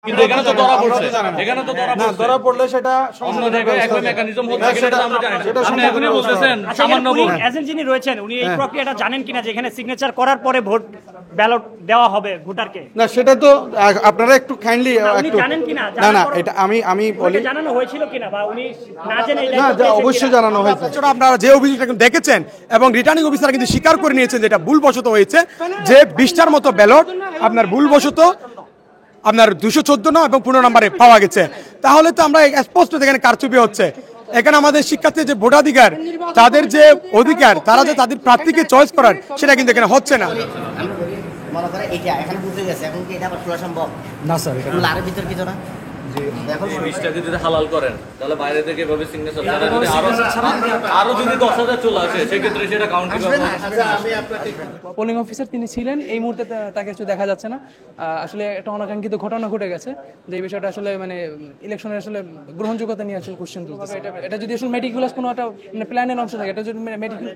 কিন্তু এখানে তো ধরা পড়ছে, এখানে তো ধরা পড়ছে, ধরা পড়লে সেটা অন্য জায়গায় একই মেকানিজম হচ্ছে সেটা আমরা জানি না। আপনি এখনই বলতেছেন সামান্য ভোট। এজেন্ট যিনি রয়েছেন উনি এই প্রক্রিয়াটা জানেন কিনা যে এখানে সিগনেচার করার পরে ভোট ব্যালট দেওয়া হবে ভোটারকে? না, সেটা তো আপনারা একটু কাইন্ডলি উনি জানেন কিনা? না এটা আমি বলি, জানানো হয়েছিল কিনা বা উনি না জেনে না অবশ্যই জানানো হয়েছে। আপনারা যে অভিযোগটা কিন্তু দেখেছেন এবং রিটার্নিং অফিসার কিন্তু স্বীকার করে নিয়েছেন যেটা ভুলবশত হয়েছে, যে 20টার মতো ব্যালট আপনার ভুলবশত আপনার 214 না এবং 15 নম্বরে পাওয়া গেছে। তাহলে তো আমরা স্পষ্ট এখানে কারচুপি হচ্ছে। এখানে আমাদের শিক্ষার্থীর যে ভোটাধিকার, তাদের যে অধিকার, তারা যে তাদের প্রার্থীকে চয়েস করার, সেটা কিন্তু এখানে হচ্ছে না। মনে করে এটা এখানে বুঝে গেছে, এখন কি এটা আবার খোলা সম্ভব? না স্যার, আরো ভিতর কিছু না। বিষটাকে যদি হালাল করেন তাহলে বাইরে থেকে এভাবে সিগনেচার ছাড়া যদি আরো যদি 10,000 চলে আসে সেক্ষেত্রে সেটা কাউন্টিং হবে। পোলিং অফিসার তিনি ছিলেন, এই মুহূর্তে তাকে কিছু দেখা যাচ্ছে না। আসলে একটা অনাকাঙ্ক্ষিত ঘটনা ঘটে গেছে, যে এই বিষয়টা আসলে মানে ইলেকশনের আসলে গ্রহণযোগ্যতা নিয়ে আসলে কোশ্চেন তুলতেছে। এটা যদি আসলে মেটিকুলাস কোনো একটা মানে প্ল্যানের অংশ থাকে, এটা যদি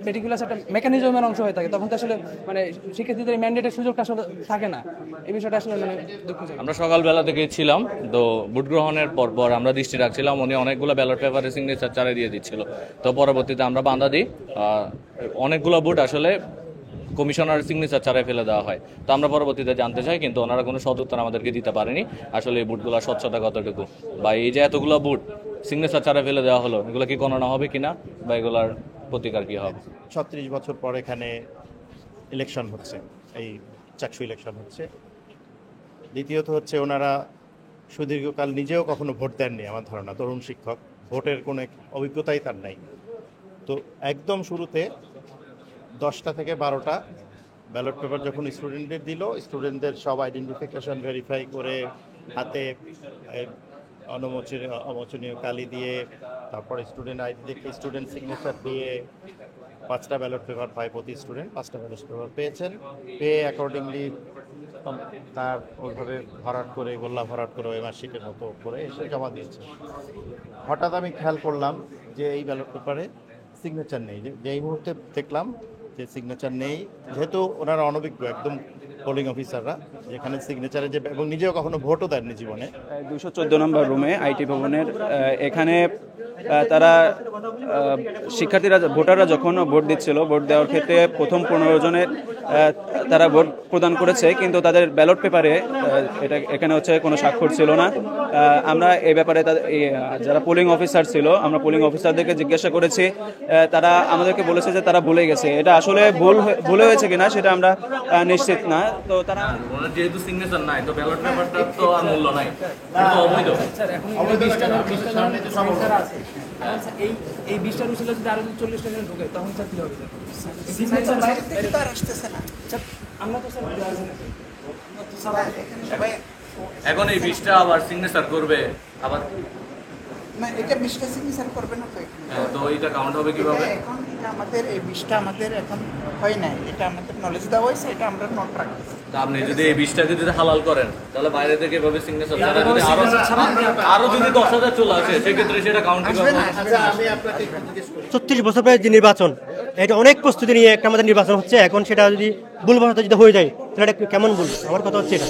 মেটিকুলাস একটা মেকানিজমের অংশ হয়ে থাকে, তখন তো আসলে মানে শিক্ষার্থীদের ম্যান্ডেটের সুযোগটা আসলে থাকে না। এই বিষয়টা আসলে মানে দুঃখজনক। আমরা সকালবেলা থেকে ছিলাম, তো ভোট গ্রহণের পর আমরা দৃষ্টি রাখছিলাম, উনি অনেকগুলো ব্যালট পেপারে সিগনেচার চালাই দিয়ে দিচ্ছিল। তো পরবর্তীতে আমরা বাধা দিই, অনেকগুলো ভোট আসলে কমিশনার সিগনেচার ছাড়াই ফেলে দেওয়া হয়। তো আমরা পরবর্তীতে জানতে চাই, কিন্তু ওনারা কোনো সদুত্তর আমাদেরকে দিতে পারেনি আসলে এই বুটগুলোর স্বচ্ছতা কতটুকু, বা এই যে এতগুলো বুট সিগনেচার ছাড়াই ফেলে দেওয়া হলো, এগুলো কি গণনা হবে কিনা বা এগুলার প্রতিকার কি হবে। 36 বছর পর এখানে ইলেকশন হচ্ছে, এই চাকসু ইলেকশন হচ্ছে। দ্বিতীয়ত হচ্ছে ওনারা সুদীর্ঘকাল নিজেও কখনো ভোট দেননি আমার ধারণা, তরুণ শিক্ষক, ভোটের কোনো অভিজ্ঞতাই তার নাই। তো একদম শুরুতে 10টা থেকে 12টা ব্যালট পেপার যখন স্টুডেন্টদের দিল, স্টুডেন্টদের সব আইডেন্টিফিকেশন ভেরিফাই করে হাতে অমোচনীয় কালি দিয়ে, তারপরে স্টুডেন্ট আইডি দেখে স্টুডেন্ট সিগনেচার দিয়ে 5টা ব্যালট পেপার পায় প্রতি স্টুডেন্ট। 5টা ব্যালট পেপার পেয়েছেন, পেয়ে অ্যাকর্ডিংলি তার ওইভাবে ভরাট করে, গোল্লা ভরাট করে ওই মার্কশিটের মতো করে এসে জমা দিয়েছে। হঠাৎ আমি খেয়াল করলাম যে এই ব্যালট পেপারে সিগনেচার নেই। যে এই মুহূর্তে দেখলাম যে সিগনেচার নেই, যেহেতু ওনারা অনভিজ্ঞ একদম পোলিং অফিসাররা, যেখানে সিগনেচারে যে এবং নিজেও কখনো ভোটও দেননি জীবনে। 214 নম্বর রুমে আইটি ভবনের এখানে তারা শিক্ষার্থীরা ভোটাররা যখন ভোট দিচ্ছিল, ভোট দেওয়ার ক্ষেত্রে প্রথম 15 জনের তারা ভোট প্রদান করেছে, কিন্তু তাদের ব্যালট পেপারে এখানে হচ্ছে কোনো স্বাক্ষর ছিল না। আমরা এই ব্যাপারে যারা পোলিং অফিসার ছিল, আমরা পোলিং অফিসারদেরকে জিজ্ঞাসা করেছি, তারা আমাদেরকে বলেছে যে তারা ভুলে গেছে। এটা আসলে ভুল হয়েছে কিনা সেটা আমরা নিশ্চিত না। তো তারা যেহেতু সিগনেচার নাই, তো ব্যালট পেপারটা তো আর মূল্য নাই, এটা তো অবৈধ। এই 20টা রুল যদি আরো 40টা জন ঢোকে তখন স্যার কি হবে? আমরা তো এখন এই 20টা আবার সিগনেচার করবে, আবার না এটা 20টা সিগনেচার করবে না তো এখানে। তো এটা কাউন্ট হবে কিভাবে? এখন এটা আমাদের এই 20টা আমাদের এখন হয় নাই, এটা আমাদের নলেজ দেওয়া হয়েছে, এটা আমরা নোট রাখছি। তা আপনি যদি এই 20টাকে যদি হালাল করেন তাহলে বাইরে থেকে এভাবে সিগনেচার ছাড়া যদি আরো যদি 10,000 চলে আসে সেক্ষেত্রে সেটা কাউন্টিং হবে। 36 বছর পরে যে নির্বাচন, এটা অনেক প্রস্তুতি নিয়ে একটা আমাদের নির্বাচন হচ্ছে, এখন সেটা যদি ভুলবশত যদি হয়ে যায় তাহলে এটা কেমন বলবো? আমার কথা হচ্ছে এটা।